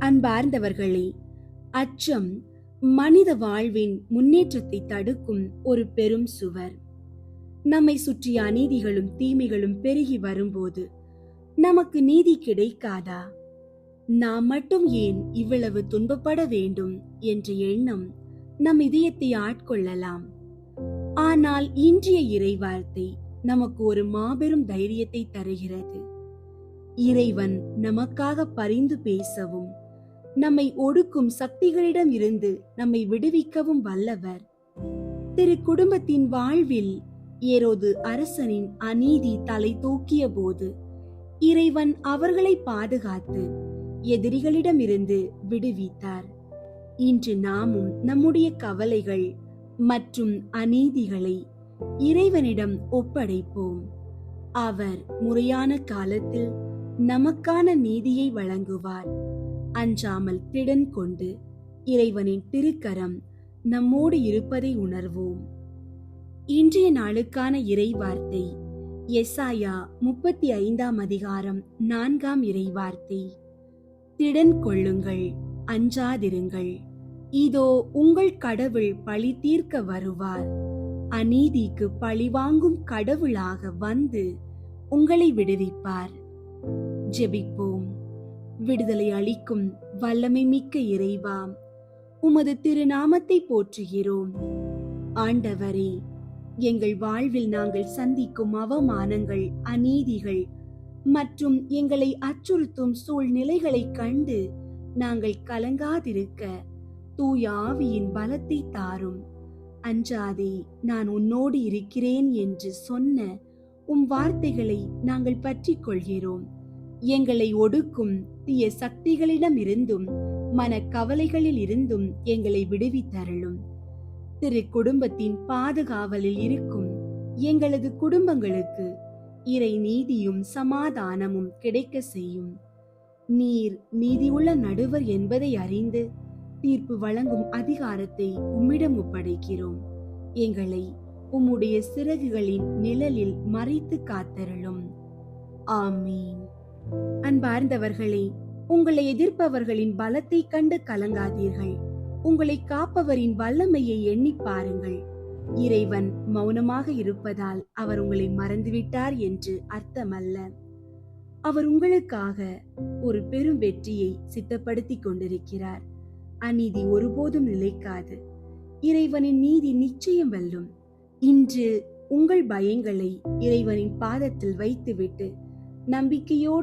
அன்பார்ந்தவர்களே, அச்சம் மனித வாழ்வின் முன்னேற்றத்தை தடுக்கும் ஒரு பெரும் சுவர். நம்மை சுற்றிய அநீதிகளும் தீமைகளும் பெருகி வரும்போது நமக்கு நீதி கிடைக்காதா? நாம் மட்டும் ஏன் இவ்வளவு துன்பப்பட வேண்டும் என்ற எண்ணம் நம் இதயத்தை ஆட்கொள்ளலாம். ஆனால் இன்றைய இறைவார்த்தை நமக்கு ஒரு மாபெரும் தைரியத்தை தருகிறது. இறைவன் நமக்காக பரிந்து பேசவும் நம்மை ஒடுக்கும் சக்திகளிடம் இருந்து நம்மை விடுவிக்கவும் வல்லவர். திரு குடும்பத்தின் வாழ்வில் ஏரோது அரசனின் அநீதி தலை தூக்கிய போது இறைவன் அவர்களை பாதுகாத்து எதிரிகளிடமிருந்து விடுவித்தார். இன்று நாமும் நம்முடைய கவலைகள் மற்றும் அநீதிகளை இறைவனிடம் ஒப்படைப்போம். அவர் முறையான காலத்தில் நமக்கான நீதியை வழங்குவார். அஞ்சாமல் திடன் கொண்டு இறைவனின் திருக்கரம் நம்மோடு இருப்பதை உணர்வோம். இன்றைய நாளுக்கான இறை வார்த்தை எசாயா 35 அதிகாரம் 4 இறைவார்த்தை. திடன் கொள்ளுங்கள், அஞ்சாதிருங்கள். இதோ உங்கள் கடவுள் பழி தீர்க்க வருவார். அநீதிக்கு பழிவாங்கும் கடவுளாக வந்து உங்களை விடுவிப்பார். ஜெபிப்போம். விடுதலை அளிக்கும் வல்லமை மிக்க இறைவா, உமது திருநாமத்தை போற்றுகிறோம். ஆண்டவரே, எங்கள் வாழ்வில் நாங்கள் சந்திக்கும் அவமானங்கள், அநீதிகள் மற்றும் எங்களை அச்சுறுத்தும் சூழ்நிலைகளை கண்டு நாங்கள் கலங்காதிருக்க தூய ஆவியின் பலத்தை தாரும். அஞ்சாதே, நான் உன்னோடு இருக்கிறேன் என்று சொன்ன உம் வார்த்தைகளை நாங்கள் பற்றிக் கொள்கிறோம். எங்களை ஒடுக்கும் தீய சக்திகளிடம் இருந்தும் மன கவலைகளில் இருந்தும் எங்களை விடுவித்தருளும். திரு குடும்பத்தின் பாதுகாவலில் இருக்கும் எங்களது குடும்பங்களுக்கு இறை நீதியும் சமாதானமும் கிடைக்க செய்யும். நீர் நீதியுள்ள நடுவர் என்பதை அறிந்து தீர்ப்பு வழங்கும் அதிகாரத்தை உம்மிடம் ஒப்படைக்கிறோம். எங்களை உம்முடைய சிறகுகளின் நிழலில் மறைத்து காத்தருளும். ஆமீன். அன்பார்ந்தவர்களே, உங்களை எதிர்ப்பவர்களின் பலத்தை கண்டு கலங்காதீர்கள். உங்களை காப்பவரின் வல்லமையை எண்ணி பாருங்கள். இறைவன் மௌனமாக இருப்பதால் அவர் உங்களை மறந்துவிட்டார் என்று அர்த்தமல்ல. அவர் உங்களுக்காக ஒரு பெரும் வெற்றியை சித்தப்படுத்திக் கொண்டிருக்கிறார். அநீதி ஒருபோதும் நிலைக்காது. இறைவனின் நீதி நிச்சயம் வெல்லும். இன்று உங்கள் பயங்களை இறைவனின் பாதத்தில் வைத்துவிட்டு நம்பிக்கையோடு